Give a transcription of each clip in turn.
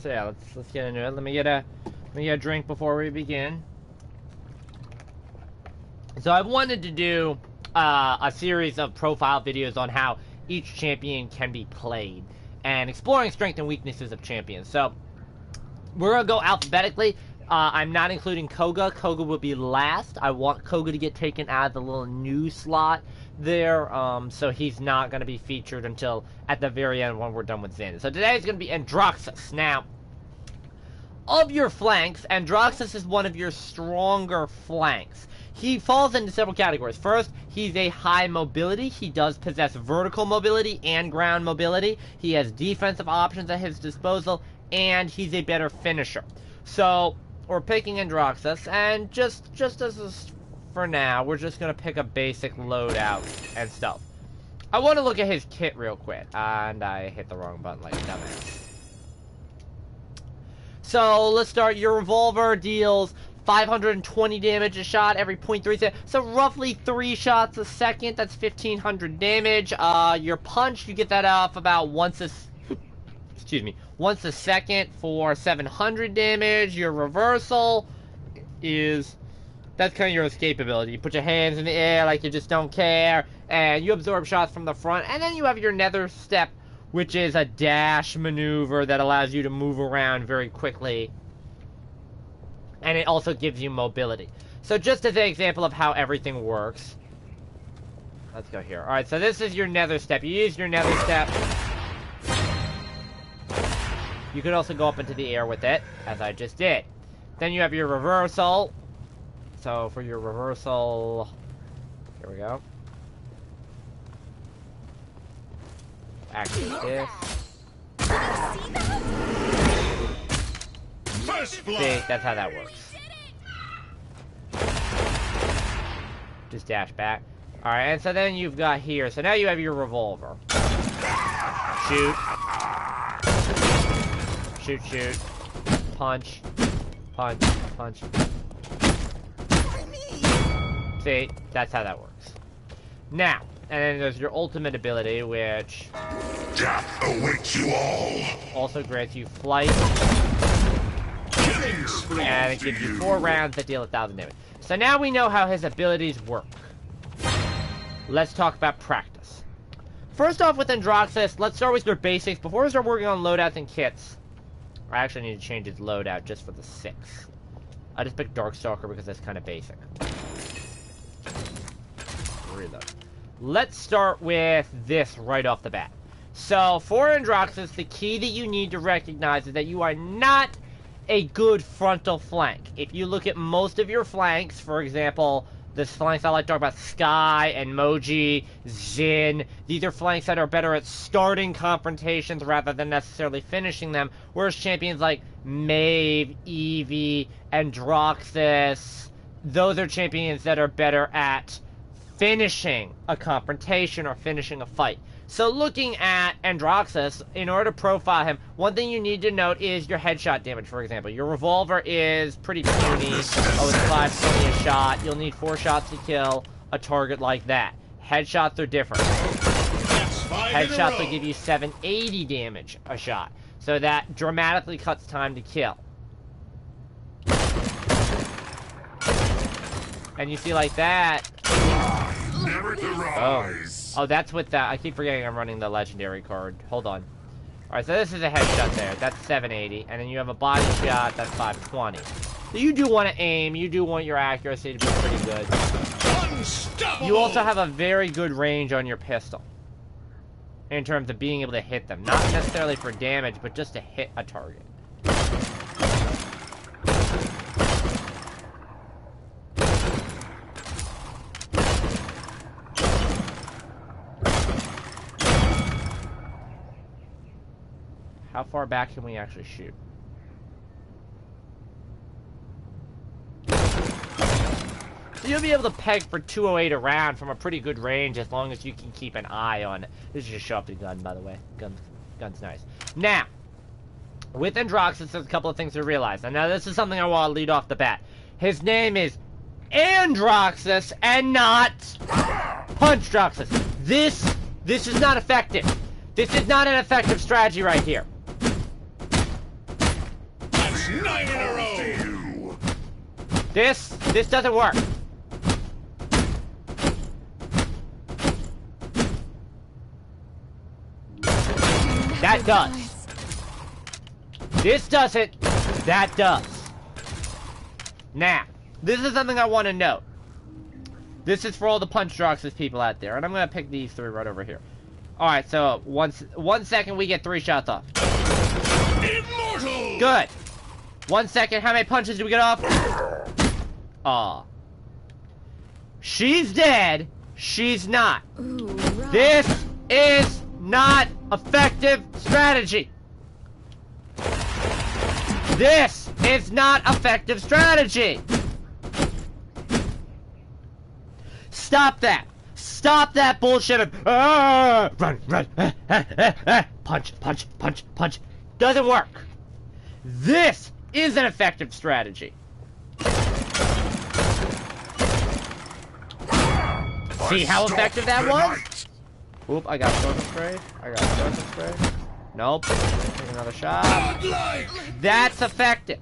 So yeah, let's get into it. Let me get a drink before we begin. So I wanted to do a series of profile videos on how each champion can be played and exploring strengths and weaknesses of champions. So we're gonna go alphabetically. I'm not including Koga. Koga will be last. I want Koga to get taken out of the little news slot there, so he's not going to be featured until at the very end when we're done with Zin. So today is going to be Androxus. Now, of your flanks, Androxus is one of your stronger flanks. He falls into several categories. First, he's a high mobility. He does possess vertical mobility and ground mobility. He has defensive options at his disposal, and he's a better finisher. So we're picking Androxus, and just as for now, we're just gonna pick a basic loadout and stuff. I want to look at his kit real quick, and I hit the wrong button like a dumbass. So let's start. Your revolver deals 520 damage a shot every 0.3 seconds, so roughly 3 shots a second. That's 1500 damage. Your punch, you get that off about once a second for 700 damage. Your reversal is, that's kind of your escape ability. You put your hands in the air like you just don't care, and you absorb shots from the front. And then you have your nether step, which is a dash maneuver that allows you to move around very quickly. And it also gives you mobility. So just as an example of how everything works, let's go here. Alright, so this is your nether step. You use your nether step. You could also go up into the air with it, as I just did. Then you have your reversal. So for your reversal, here we go. Activate this. See, that's how that works. Just dash back. Alright, and so then you've got here. So now you have your revolver. Shoot. Shoot, shoot. Punch. Punch. Punch. See, that's how that works. Now, and then there's your ultimate ability, which death awaits you all. Also grants you flight. And it gives you 4 rounds that deal 1000 damage. So now we know how his abilities work. Let's talk about practice. First off with Androxus, let's start with your basics. Before we start working on loadouts and kits, I actually need to change his loadout just for the 6. I just picked Darkstalker because that's kind of basic. Reload. Let's start with this right off the bat. So for Androxus, the key that you need to recognize is that you are not a good frontal flank. If you look at most of your flanks, for example, the flanks I like to talk about, Sky and Moji, Zin, these are flanks that are better at starting confrontations rather than necessarily finishing them, whereas champions like Maeve, Eevee, Androxus, those are champions that are better at finishing a confrontation or finishing a fight. So looking at Androxus, in order to profile him, one thing you need to note is your headshot damage, for example. Your revolver is pretty puny. Oh, it's 520 a shot. You'll need 4 shots to kill a target like that. Headshots are different. Headshots will give you 780 damage a shot. So that dramatically cuts time to kill. And you see like that. Never to rise. Oh, that's with that. I keep forgetting I'm running the legendary card. Hold on. Alright, so this is a headshot there. That's 780. And then you have a body shot. That's 520. So you do want to aim. You do want your accuracy to be pretty good. You also have a very good range on your pistol. In terms of being able to hit them. Not necessarily for damage, but just to hit a target. How far back can we actually shoot? So you'll be able to peg for 208 a round from a pretty good range as long as you can keep an eye on it. This is just show off the gun, by the way. Gun's nice. Now, with Androxus, there's a couple of things to realize. And now this is something I want to lead off the bat. His name is Androxus and not Punchdroxus. This is not effective. This is not an effective strategy right here. This doesn't work. That does. This doesn't. That does. Now, this is something I want to note. This is for all the Punch Androxus people out there, and I'm gonna pick these three right over here. Alright, so 1 second we get 3 shots off. Immortal! Good. 1 second, how many punches do we get off? Aw. She's dead. She's not. Ooh, right. This is not effective strategy. This is not effective strategy. Stop that. Stop that bullshit of run, punch, punch, punch, punch. Doesn't work. This is an effective strategy. See how effective that was? Oop, I got explosive spray. Nope. Take another shot. That's effective.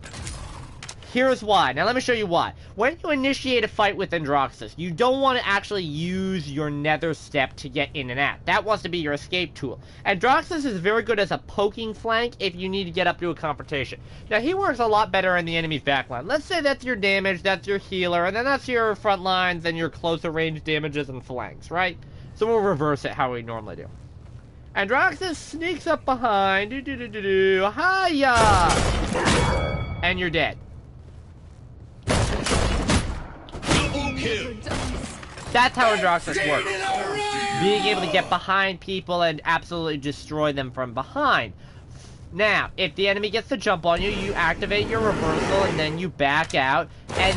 Here's why. Now let me show you why. When you initiate a fight with Androxus, you don't want to actually use your nether step to get in and out. That wants to be your escape tool. Androxus is very good as a poking flank if you need to get up to a confrontation. Now he works a lot better in the enemy's backline. Let's say that's your damage, that's your healer, and then that's your front lines and your closer range damages and flanks, right? So we'll reverse it how we normally do. Androxus sneaks up behind, hiya! And you're dead. That's how Androxus works. Being able to get behind people and absolutely destroy them from behind. Now, if the enemy gets to jump on you, you activate your reversal and then you back out and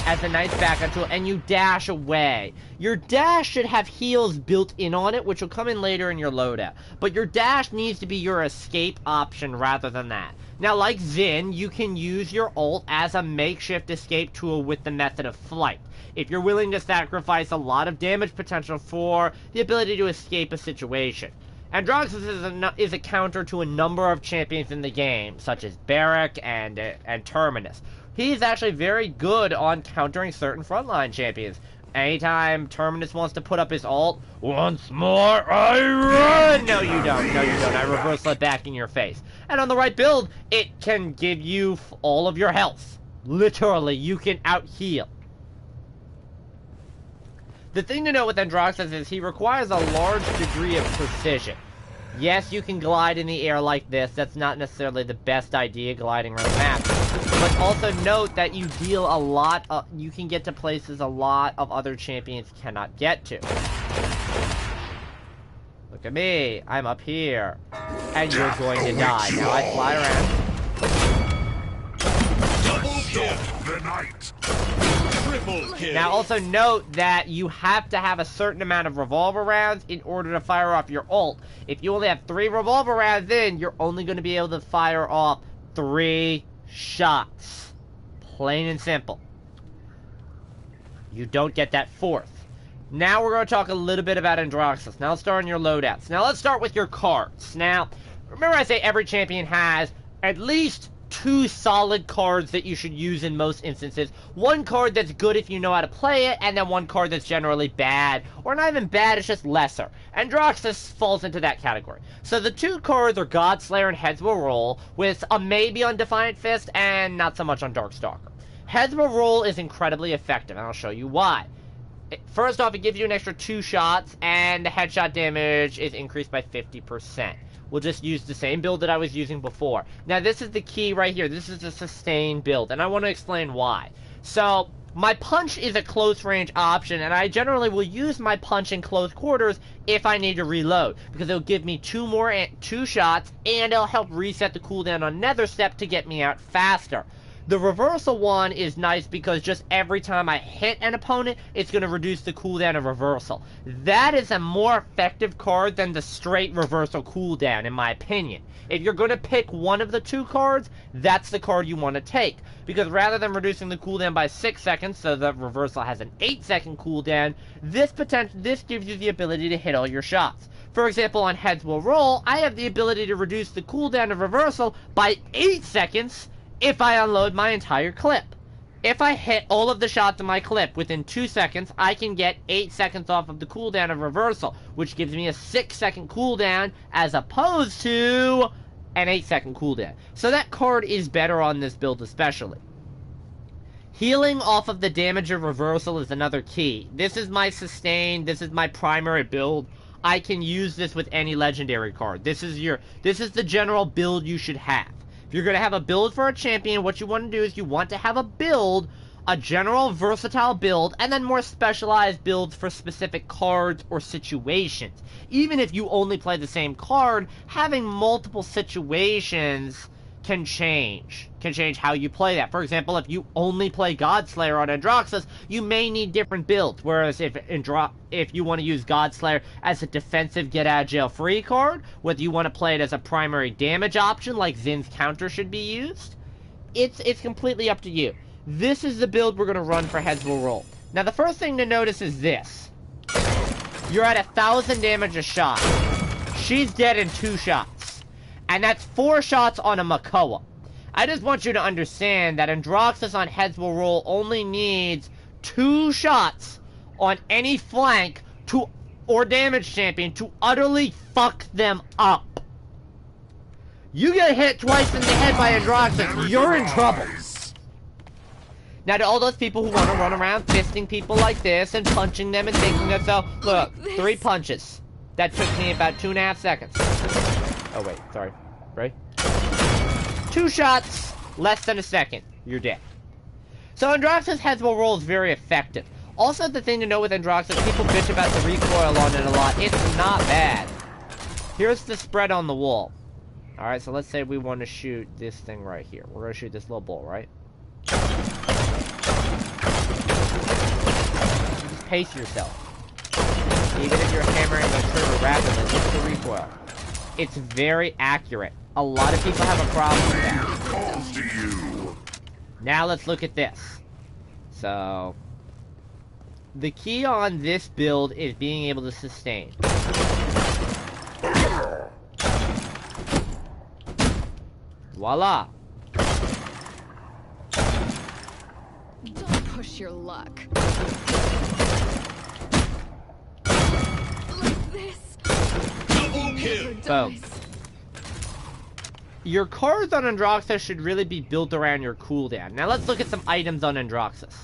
as a nice backup tool and you dash away. Your dash should have heals built in on it, which will come in later in your loadout. But your dash needs to be your escape option rather than that. Now, like Zin, you can use your ult as a makeshift escape tool with the method of flight. If you're willing to sacrifice a lot of damage potential for the ability to escape a situation. Androxus is a counter to a number of champions in the game, such as Barrack and Terminus. He's actually very good on countering certain frontline champions. Anytime Terminus wants to put up his ult, once more I run! No, you don't. No, you don't. I reverse it back in your face. And on the right build, it can give you all of your health. Literally, you can out-heal. The thing to note with Androxus is he requires a large degree of precision. Yes, you can glide in the air like this. That's not necessarily the best idea, gliding around the map. But also note that you deal a lot of... You can get to places a lot of other champions cannot get to. Look at me. I'm up here. And you're going to die. Now I fly around. Double kill the night. Now also note that you have to have a certain amount of revolver rounds in order to fire off your ult. If you only have 3 revolver rounds in, you're only going to be able to fire off 3 shots. Plain and simple. You don't get that 4th. Now we're going to talk a little bit about Androxus. Now let's start on your loadouts. Now let's start with your cards. Now, remember I say every champion has at least 2 solid cards that you should use in most instances. One card that's good if you know how to play it, and then one card that's generally bad, or not even bad, it's just lesser. Androxus falls into that category. So the 2 cards are Godslayer and Heads Will Roll, with a maybe on Defiant Fist, and not so much on Darkstalker. Heads Will Roll is incredibly effective, and I'll show you why. First off, it gives you an extra 2 shots, and the headshot damage is increased by 50%. We'll just use the same build that I was using before. Now, this is the key right here. This is a sustained build, and I want to explain why. So, my punch is a close-range option, and I generally will use my punch in close quarters if I need to reload, because it'll give me 2 shots, and it'll help reset the cooldown on Nether Step to get me out faster. The reversal one is nice because just every time I hit an opponent, it's going to reduce the cooldown of reversal. That is a more effective card than the straight reversal cooldown, in my opinion. If you're going to pick one of the 2 cards, that's the card you want to take. Because rather than reducing the cooldown by 6 seconds, so the reversal has an 8-second cooldown, this gives you the ability to hit all your shots. For example, on Heads Will Roll, I have the ability to reduce the cooldown of reversal by 8 seconds, if I unload my entire clip. If I hit all of the shots in my clip within 2 seconds, I can get 8 seconds off of the cooldown of reversal, which gives me a 6-second cooldown as opposed to an 8-second cooldown. So that card is better on this build especially. Healing off of the damage of reversal is another key. This is my sustain, this is my primary build. I can use this with any legendary card. This is the general build you should have. If you're going to have a build for a champion, what you want to do is you want to have a general versatile build, and then more specialized builds for specific cards or situations. Even if you only play the same card, having multiple situations can change how you play that. For example, if you only play Godslayer on Androxus, you may need different builds. Whereas if you want to use Godslayer as a defensive get-out-of-jail-free card, whether you want to play it as a primary damage option, like Zin's counter should be used, it's completely up to you. This is the build we're going to run for Heads Will Roll. Now, the first thing to notice is this. You're at 1,000 damage a shot. She's dead in 2 shots. And that's 4 shots on a Makoa. I just want you to understand that Androxus on Heads Will Roll only needs 2 shots on any flank or damage champion to utterly fuck them up. You get hit twice in the head by Androxus, you're in trouble. Now, to all those people who want to run around fisting people like this and punching them and thinking that so, look, 3 punches. That took me about 2.5 seconds. Oh, wait, sorry. Right? 2 shots, less than a second. You're dead. So Androxus Heads Will Roll is very effective. Also, the thing to know with Androxus, people bitch about the recoil on it a lot. It's not bad. Here's the spread on the wall. Alright, so let's say we want to shoot this thing right here. We're going to shoot this little ball, right? Just pace yourself. Even if you're hammering the trigger rapidly, look at the recoil. It's very accurate. A lot of people have a problem with that. Now let's look at this. So, the key on this build is being able to sustain. Voila. Don't push your luck. Like this. Double kill. Boom. Your cards on Androxus should really be built around your cooldown. Now let's look at some items on Androxus.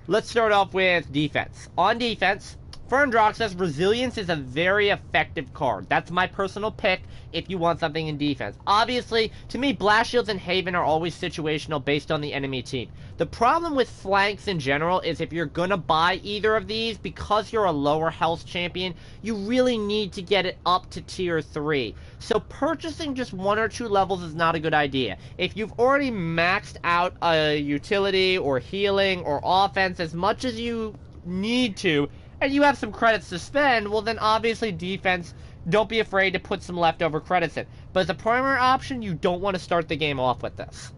Let's start off with defense. On defense, for Androxus, Resilience is a very effective card. That's my personal pick if you want something in defense. Obviously, to me, Blast Shields and Haven are always situational based on the enemy team. The problem with flanks in general is if you're gonna buy either of these, because you're a lower health champion, you really need to get it up to tier 3. So purchasing just 1 or 2 levels is not a good idea. If you've already maxed out a utility or healing or offense as much as you need to, and you have some credits to spend, well then obviously defense, don't be afraid to put some leftover credits in. But as a primary option, you don't want to start the game off with this.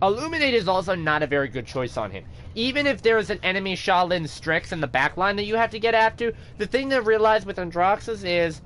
Illuminate is also not a very good choice on him. Even if there's an enemy Shaolin Strix in the backline that you have to get after, the thing to realize with Androxus is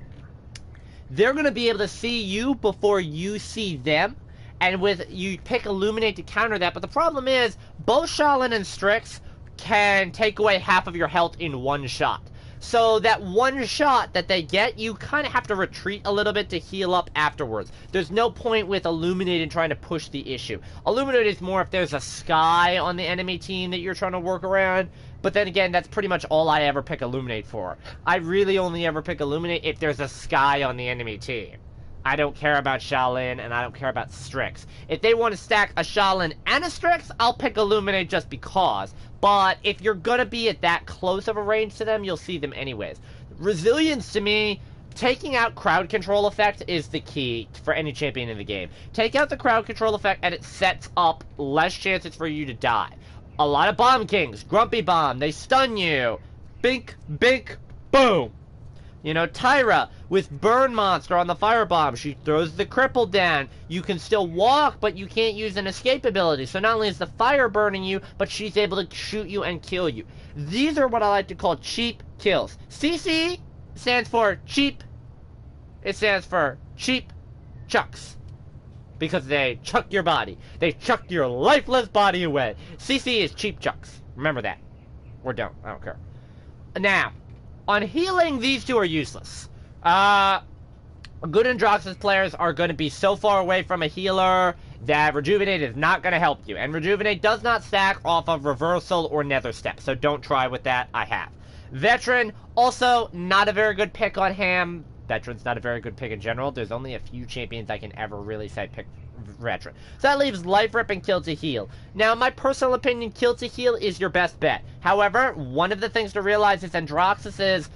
they're going to be able to see you before you see them. And with you pick Illuminate to counter that. But the problem is, both Shaolin and Strix can take away half of your health in 1 shot. So that 1 shot that they get, you kind of have to retreat a little bit to heal up afterwards. There's no point with Illuminate in trying to push the issue. Illuminate is more if there's a sky on the enemy team that you're trying to work around. But then again, that's pretty much all I ever pick Illuminate for. I really only ever pick Illuminate if there's a sky on the enemy team. I don't care about Shaolin, and I don't care about Strix. If they want to stack a Shaolin and a Strix, I'll pick Illuminate just because. But if you're going to be at that close of a range to them, you'll see them anyways. Resilience, to me, taking out crowd control effect is the key for any champion in the game. Take out the crowd control effect, and it sets up less chances for you to die. A lot of Bomb Kings, Grumpy Bomb, they stun you. Bink, bink, boom. You know, Tyra with Burn Monster on the Firebomb. She throws the cripple down. You can still walk, but you can't use an escape ability. So not only is the fire burning you, but she's able to shoot you and kill you. These are what I like to call cheap kills. CC stands for cheap. It stands for cheap chucks. because they chuck your body. They chuck your lifeless body away. CC is cheap chucks. Remember that. Or don't. I don't care. Now, on healing, these two are useless. Good Androxus players are going to be so far away from a healer that Rejuvenate is not going to help you. And Rejuvenate does not stack off of Reversal or Nether Step, so don't try with that. I have. Veteran, also not a very good pick on him. Veteran's not a very good pick in general. There's only a few champions I can ever really say pick Veteran. So that leaves Life Rip and Kill to Heal. Now, in my personal opinion, Kill to Heal is your best bet. However, one of the things to realize is Androxus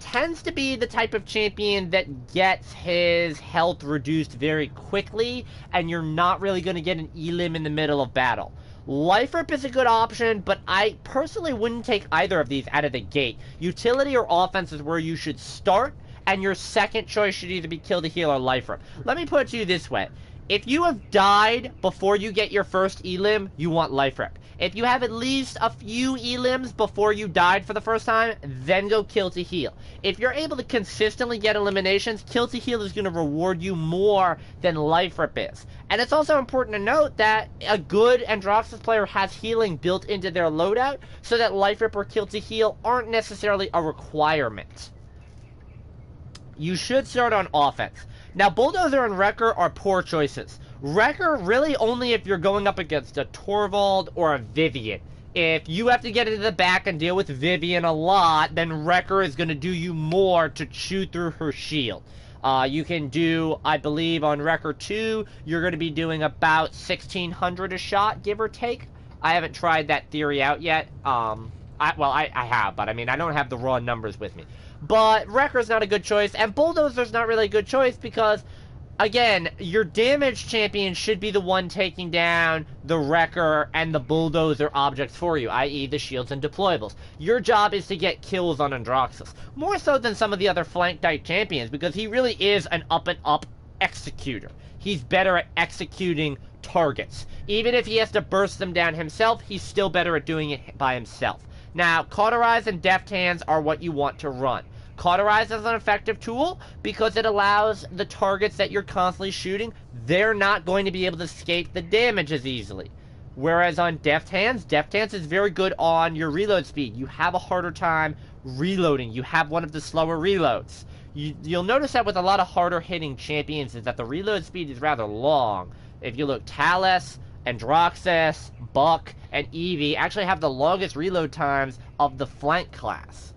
tends to be the type of champion that gets his health reduced very quickly, and you're not really going to get an elim in the middle of battle. Life Rip is a good option, but I personally wouldn't take either of these out of the gate. Utility or offense is where you should start, and your second choice should either be Kill to Heal or Life Rip. Let me put it to you this way. If you have died before you get your first elim, you want Life Rip. If you have at least a few elims before you died for the first time, then go Kill to Heal. If you're able to consistently get eliminations, Kill to Heal is going to reward you more than Life Rip is. And it's also important to note that a good Androxus player has healing built into their loadout, so that Life Rip or Kill to Heal aren't necessarily a requirement. You should start on offense. Now, Bulldozer and Wrecker are poor choices. Wrecker, really only if you're going up against a Torvald or a Vivian. If you have to get into the back and deal with Vivian a lot, then Wrecker is going to do you more to chew through her shield. You can do, I believe, on Wrecker 2, you're going to be doing about 1,600 a shot, give or take. I haven't tried that theory out yet. I have, but I mean, I don't have the raw numbers with me. But Wrecker's not a good choice, and Bulldozer's not really a good choice because, again, your damage champion should be the one taking down the Wrecker and the Bulldozer objects for you, i.e. the shields and deployables. Your job is to get kills on Androxus, more so than some of the other flank-type champions, because he really is an up-and-up executor. He's better at executing targets. Even if he has to burst them down himself, he's still better at doing it by himself. Now, Cauterize and Deft Hands are what you want to run. Cauterize is an effective tool because it allows the targets that you're constantly shooting, they're not going to be able to escape the damage as easily. Whereas on Deft Hands is very good on your reload speed. You have a harder time reloading. You have one of the slower reloads. You'll notice that with a lot of harder hitting champions is that the reload speed is rather long. If you look, Talus, Androxus, Buck, and Eevee actually have the longest reload times of the flank class.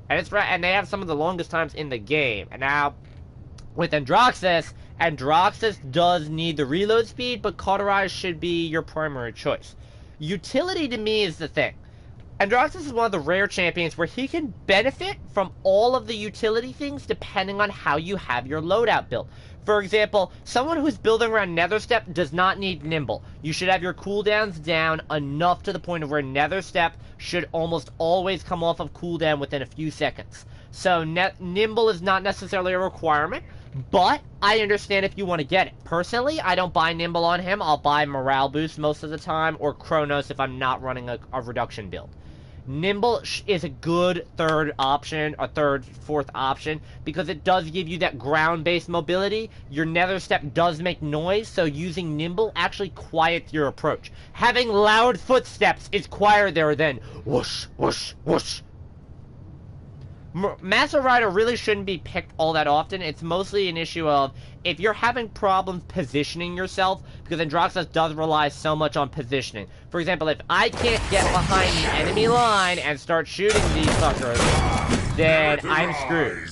And they have some of the longest times in the game. And now, with Androxus does need the reload speed, but Cauterize should be your primary choice. Utility to me is the thing. Androxus is one of the rare champions where he can benefit from all of the utility things depending on how you have your loadout built. For example, someone who's building around Nether Step does not need Nimble. You should have your cooldowns down enough to the point of where Nether Step should almost always come off of cooldown within a few seconds. So Nimble is not necessarily a requirement, but I understand if you want to get it. Personally, I don't buy Nimble on him. I'll buy Morale Boost most of the time, or Chronos if I'm not running a reduction build. Nimble is a good fourth option, because it does give you that ground-based mobility. Your Nether Step does make noise, so using Nimble actually quiets your approach. Having loud footsteps is quieter than whoosh, whoosh, whoosh. Master Rider really shouldn't be picked all that often. It's mostly an issue of if you're having problems positioning yourself, because Androxus does rely so much on positioning. For example, if I can't get behind the enemy line and start shooting these fuckers, then I'm screwed.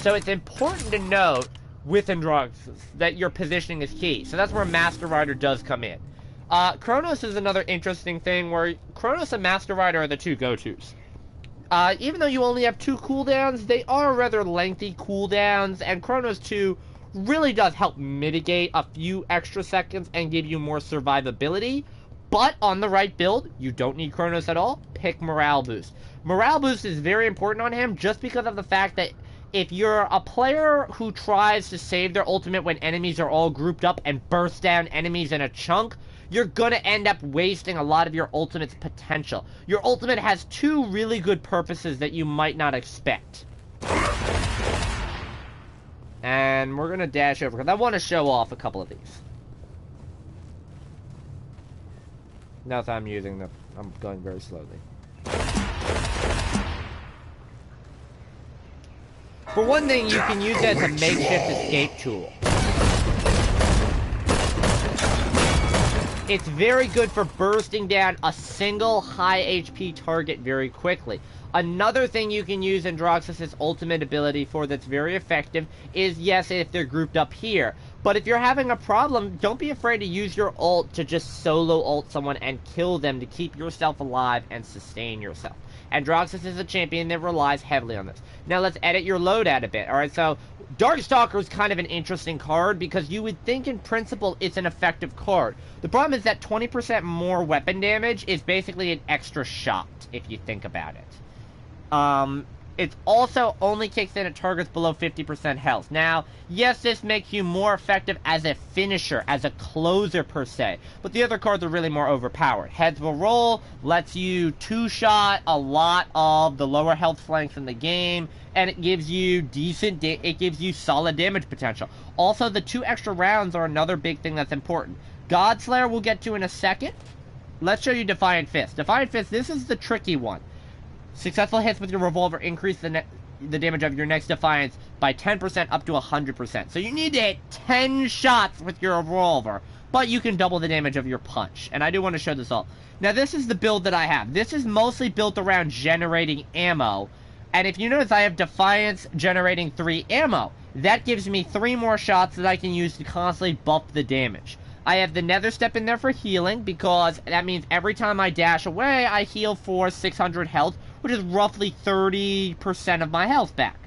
So it's important to note with Androxus that your positioning is key. So that's where Master Rider does come in. Chronos is another interesting thing where Chronos and Master Rider are the two go-tos. Even though you only have 2 cooldowns, they are rather lengthy cooldowns, and Chronos 2 really does help mitigate a few extra seconds and give you more survivability. But on the right build, you don't need Chronos at all. Pick Morale Boost. Morale Boost is very important on him just because of the fact that if you're a player who tries to save their ultimate when enemies are all grouped up and burst down enemies in a chunk, you're gonna end up wasting a lot of your ultimate's potential. Your ultimate has 2 really good purposes that you might not expect. And we're gonna dash over, because I want to show off a couple of these. Notice I'm using them. I'm going very slowly. For one thing, you can use it as a makeshift escape tool. It's very good for bursting down a single high HP target very quickly. Another thing you can use Androxus' ultimate ability for that's very effective is, yes, if they're grouped up here. But if you're having a problem, don't be afraid to use your ult to just solo ult someone and kill them to keep yourself alive and sustain yourself. Androxus is a champion that relies heavily on this. Now let's edit your loadout a bit. Alright, so Darkstalker is kind of an interesting card because you would think in principle it's an effective card. The problem is that 20% more weapon damage is basically an extra shot, if you think about it. It also only kicks in at targets below 50% health. Now, yes, this makes you more effective as a finisher, as a closer per se, but the other cards are really more overpowered. Heads will roll, lets you two-shot a lot of the lower health flanks in the game, and it gives you it gives you solid damage potential. Also, the 2 extra rounds are another big thing that's important. Godslayer we'll get to in a second. Let's show you Defiant Fist. Defiant Fist, this is the tricky one. Successful hits with your revolver increase the damage of your next Defiance by 10% up to 100%. So you need to hit 10 shots with your revolver, but you can double the damage of your punch. And I do want to show this all. Now this is the build that I have. This is mostly built around generating ammo. And if you notice, I have Defiance generating 3 ammo. That gives me 3 more shots that I can use to constantly buff the damage. I have the Nether Step in there for healing, because that means every time I dash away, I heal for 600 health, which is roughly 30% of my health back.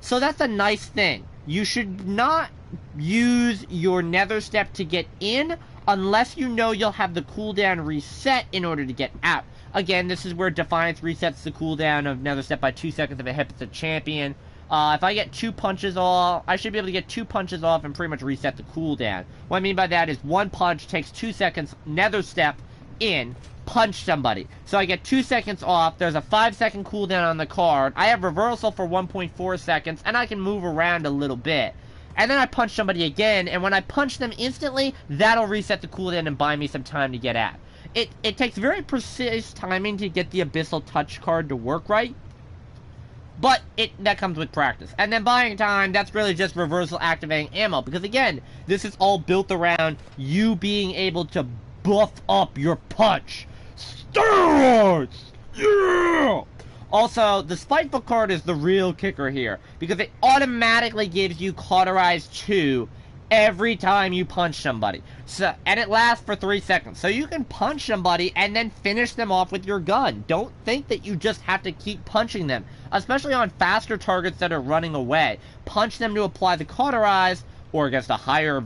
So that's a nice thing. You should not use your Nether Step to get in, unless you know you'll have the cooldown reset in order to get out. Again, this is where Defiance resets the cooldown of Nether Step by 2 seconds if it hits a champion. If I get 2 punches off, I should be able to get 2 punches off and pretty much reset the cooldown. What I mean by that is 1 punch takes 2 seconds, Nether Step in, punch somebody. So I get 2 seconds off, there's a 5-second cooldown on the card, I have reversal for 1.4 seconds, and I can move around a little bit. And then I punch somebody again, and when I punch them instantly, that'll reset the cooldown and buy me some time to get out. It takes very precise timing to get the Abyssal Touch card to work right. But that comes with practice. And then buying time, that's really just reversal activating ammo. Because again, this is all built around you being able to buff up your punch. Steroids! Yeah! Also, the Spiteful card is the real kicker here. Because it automatically gives you Cauterize 2 every time you punch somebody. And it lasts for 3 seconds. So you can punch somebody and then finish them off with your gun. Don't think that you just have to keep punching them. Especially on faster targets that are running away. Punch them to apply the Cauterize, or against a higher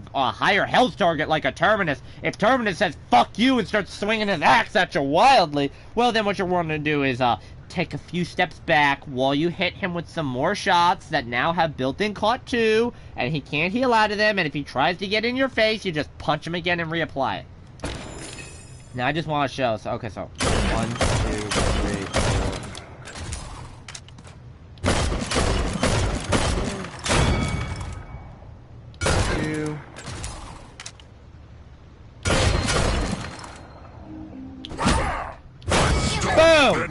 health target like a Terminus. If Terminus says, fuck you, and starts swinging his axe at you wildly, well then what you're wanting to do is, take a few steps back while you hit him with some more shots that now have built-in Caut 2, and he can't heal out of them, and if he tries to get in your face, you just punch him again and reapply it. Now I just want to show, so, okay, so, 1, 2, 3, 4. 2. Boom!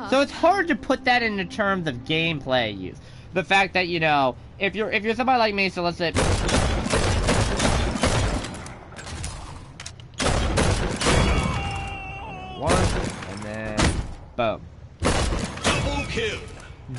So it's hard to put that into terms of gameplay use. The fact that, you know, if you're somebody like me, so let's say one, and then boom. Double kill.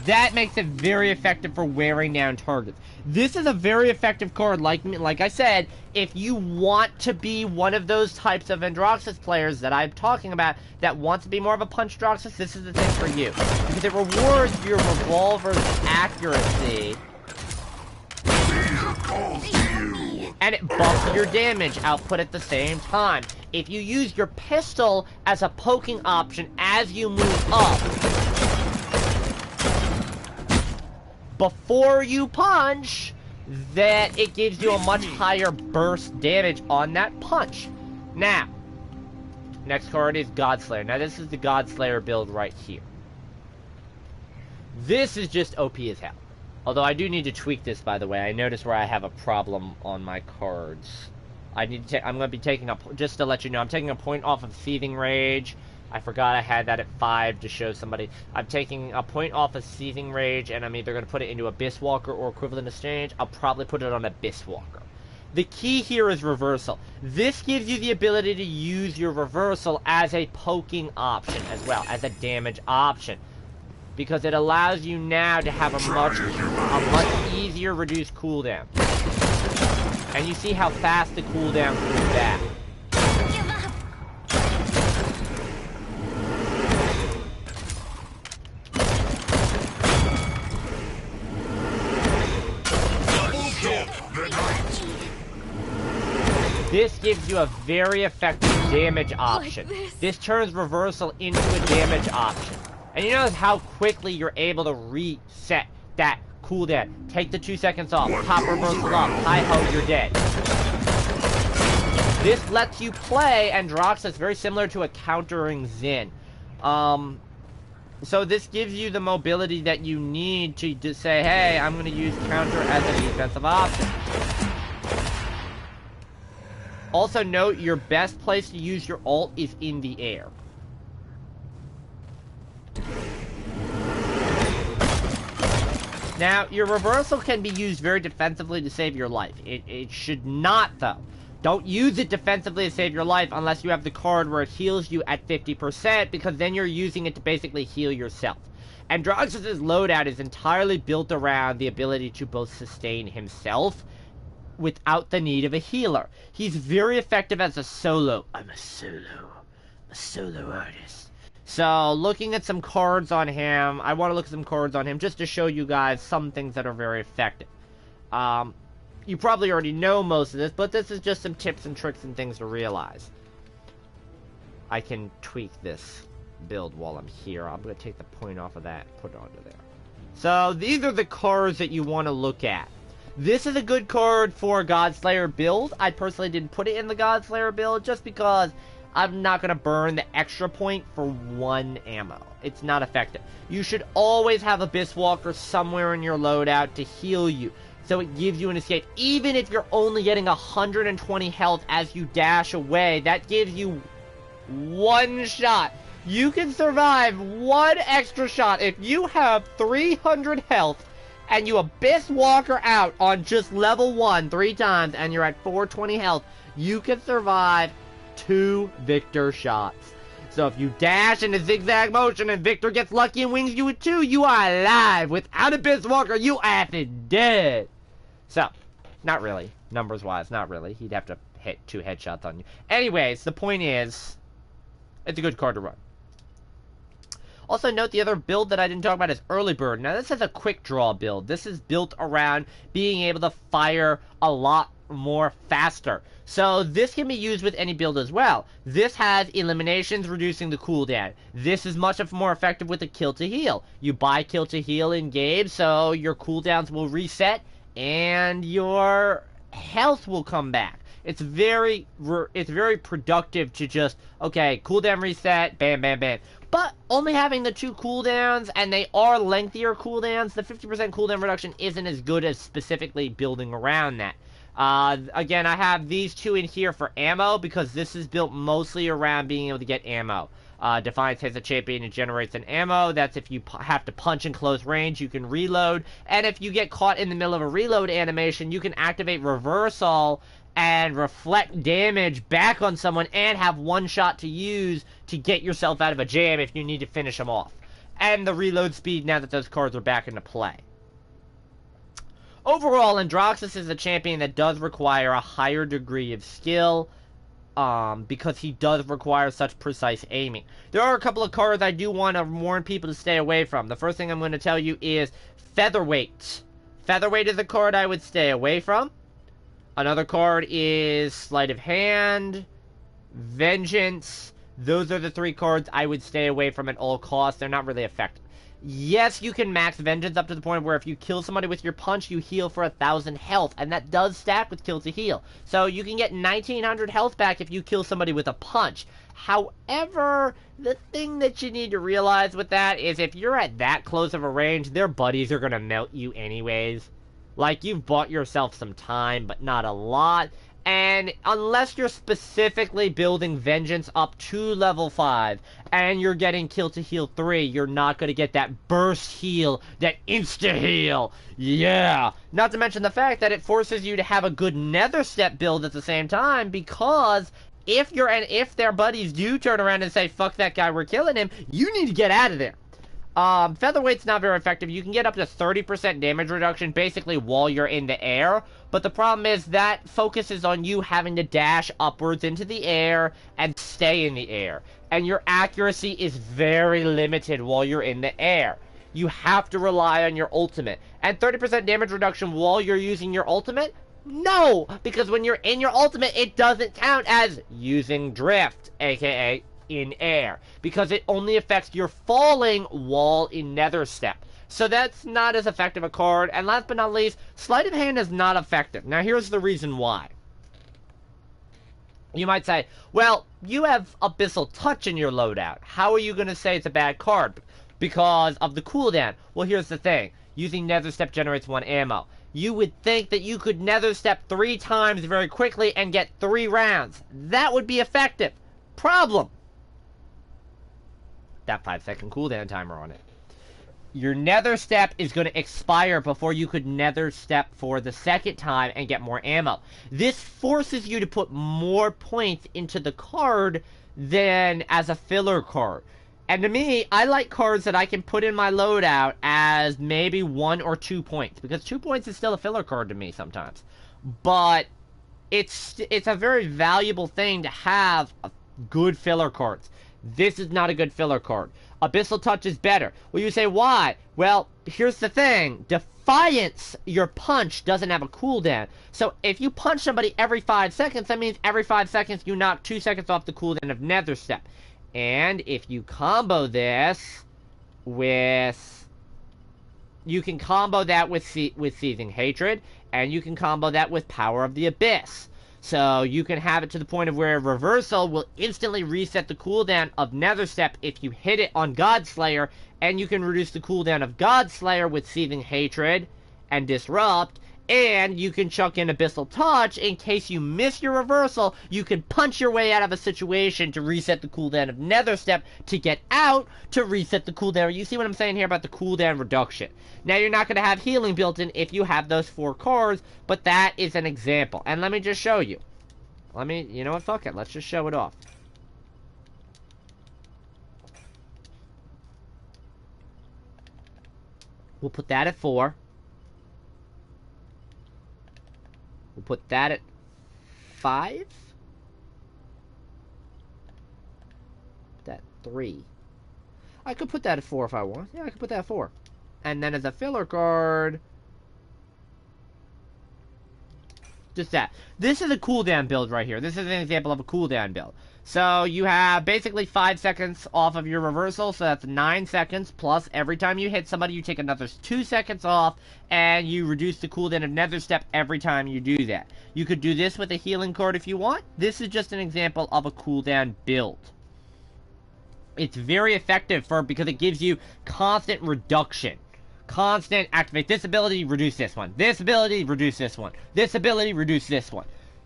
That makes it very effective for wearing down targets. This is a very effective card, like I said, if you want to be one of those types of Androxus players that I'm talking about that wants to be more of a punch Androxus, this is the thing for you. Because it rewards your revolver's accuracy. And it buffs your damage output at the same time. If you use your pistol as a poking option as you move up, before you punch, that it gives you a much higher burst damage on that punch. Now, next card is Godslayer. Now this is the Godslayer build right here. This is just OP as hell. Although I do need to tweak this, by the way. I noticed where I have a problem on my cards. I'm going to be taking a... Just to let you know, I'm taking a point off of Seething Rage. I forgot I had that at 5 to show somebody. I'm taking a point off of Seething Rage, and I'm either going to put it into Abyss Walker or Equivalent Exchange. I'll probably put it on Abyss Walker. The key here is Reversal. This gives you the ability to use your Reversal as a poking option as well, as a damage option. Because it allows you now to have a much easier reduced cooldown. And you see how fast the cooldown comes back. This gives you a very effective damage option. This turns Reversal into a damage option. And you notice how quickly you're able to reset that cooldown. Take the 2 seconds off, pop Reversal off, hi-ho, you're dead. This lets you play Androxus very similar to a countering Xin. So this gives you the mobility that you need to say, hey, I'm going to use counter as a defensive option. Also note, your best place to use your ult is in the air. Now, your Reversal can be used very defensively to save your life. It should not, though. Don't use it defensively to save your life unless you have the card where it heals you at 50%, because then you're using it to basically heal yourself. Androxus' loadout is entirely built around the ability to both sustain himself without the need of a healer. He's very effective as a solo. I'm a solo artist. So, looking at some cards on him, I want to look at some cards on him just to show you guys some things that are very effective. You probably already know most of this, but this is just some tips and tricks and things to realize. I can tweak this build while I'm here. I'm going to take the point off of that, put it onto there. So, these are the cards that you want to look at. This is a good card for Godslayer build. I personally didn't put it in the Godslayer build just because I'm not going to burn the extra point for 1 ammo. It's not effective. You should always have Abyss Walker somewhere in your loadout to heal you, so it gives you an escape. Even if you're only getting 120 health as you dash away, that gives you 1 shot. You can survive 1 extra shot. If you have 300 health, and you Abyss Walker out on just level 1 3 times, and you're at 420 health, you can survive 2 Victor shots. So if you dash in a zigzag motion and Victor gets lucky and wings you with 2, you are alive. Without Abyss Walker, you ass is dead. So, not really. Numbers-wise, not really. He'd have to hit 2 headshots on you. Anyways, the point is, it's a good card to run. Also note the other build that I didn't talk about is Early Bird. Now this is a quick draw build. This is built around being able to fire a lot more faster. So this can be used with any build as well. This has eliminations reducing the cooldown. This is much more effective with the kill to heal. You buy kill to heal in game, so your cooldowns will reset and your health will come back. It's very productive to just, okay, cooldown reset, bam, bam, bam. But only having the 2 cooldowns, and they are lengthier cooldowns, the 50% cooldown reduction isn't as good as specifically building around that. Again, I have these 2 in here for ammo, because this is built mostly around being able to get ammo. Defiance has a champion and generates an ammo. That's if you have to punch in close range, you can reload. And if you get caught in the middle of a reload animation, you can activate Reversal and reflect damage back on someone and have 1 shot to use to get yourself out of a jam if you need to finish them off. And the reload speed now that those cards are back into play. Overall, Androxus is a champion that does require a higher degree of skill, because he does require such precise aiming. There are a couple of cards I do want to warn people to stay away from. The first thing I'm going to tell you is Featherweight. Featherweight is a card I would stay away from. Another card is Sleight of Hand, Vengeance. Those are the 3 cards I would stay away from at all costs. They're not really effective. Yes, you can max Vengeance up to the point where if you kill somebody with your punch, you heal for 1,000 health, and that does stack with kill to heal. So you can get 1,900 health back if you kill somebody with a punch. However, the thing that you need to realize with that is if you're at that close of a range, their buddies are going to melt you anyways. Like, you've bought yourself some time, but not a lot. And unless you're specifically building Vengeance up to level 5, and you're getting Kill to Heal 3, you're not going to get that burst heal, that insta-heal. Yeah! Not to mention the fact that it forces you to have a good Nether Step build at the same time, because if their buddies do turn around and say, fuck that guy, we're killing him, you need to get out of there. Featherweight's not very effective. You can get up to 30% damage reduction basically while you're in the air, but the problem is that focuses on you having to dash upwards into the air and stay in the air, and your accuracy is very limited while you're in the air. You have to rely on your ultimate, and 30% damage reduction while you're using your ultimate? No, because when you're in your ultimate, it doesn't count as using drift, aka in air, because it only affects your falling while in Nether Step. So that's not as effective a card. And last but not least, Sleight of Hand is not effective. Now here's the reason why. You might say, well, you have Abyssal Touch in your loadout. How are you going to say it's a bad card? Because of the cooldown. Well, here's the thing. Using Nether Step generates 1 ammo. You would think that you could Nether Step 3 times very quickly and get 3 rounds. That would be effective. Problem. That 5-second cooldown timer on it. Your Nether Step is going to expire before you could Nether Step for the second time and get more ammo. This forces you to put more points into the card than as a filler card. And to me, I like cards that I can put in my loadout as maybe 1 or 2 points, because 2 points is still a filler card to me sometimes. But it's a very valuable thing to have good filler cards. This is not a good filler card. Abyssal Touch is better. Well, you say, why? Well, here's the thing. Defiance, your punch, doesn't have a cooldown. So if you punch somebody every 5 seconds, that means every 5 seconds you knock 2 seconds off the cooldown of Nether Step. And if you combo this with... You can combo that with Seething Hatred, and you can combo that with Power of the Abyss. So you can have it to the point of where Reversal will instantly reset the cooldown of Nether Step if you hit it on Godslayer, and you can reduce the cooldown of Godslayer with Seething Hatred and Disrupt, and you can chuck in Abyssal Touch in case you miss your Reversal. You can punch your way out of a situation to reset the cooldown of Nether Step to get out to reset the cooldown. You see what I'm saying here about the cooldown reduction. Now, you're not going to have healing built in if you have those 4 cards, but that is an example. And let me just show you. You know what, fuck it. Let's just show it off. We'll put that at 4. We'll put that at 5. Put that 3. I could put that at 4 if I want. Yeah, I could put that at 4. And then as a filler card, just that. This is a cooldown build right here. This is an example of a cooldown build. So you have basically 5 seconds off of your reversal, so that's 9 seconds, plus every time you hit somebody you take another 2 seconds off, and you reduce the cooldown of Nether Step every time you do that. You could do this with a healing card if you want. This is just an example of a cooldown build. It's very effective because it gives you constant reduction. Constant activate this ability, reduce this one. This ability, reduce this one. This ability, reduce this one.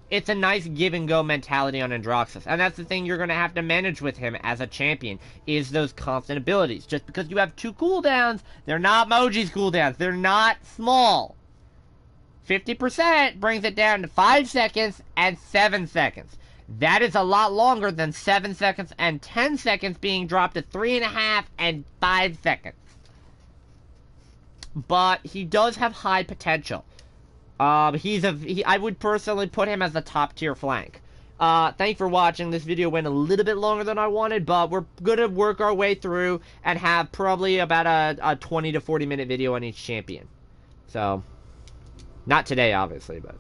It's a nice give and go mentality on Androxus. And that's the thing you're going to have to manage with him as a champion, is those constant abilities. Just because you have 2 cooldowns, they're not Moji's cooldowns. They're not small. 50% brings it down to 5 seconds and 7 seconds. That is a lot longer than 7 seconds and 10 seconds being dropped to 3.5 and 5 seconds. But he does have high potential. I would personally put him as a top tier flank. Thanks for watching. This video went a little bit longer than I wanted, but we're gonna work our way through and have probably about a 20 to 40 minute video on each champion. So, not today, obviously, but...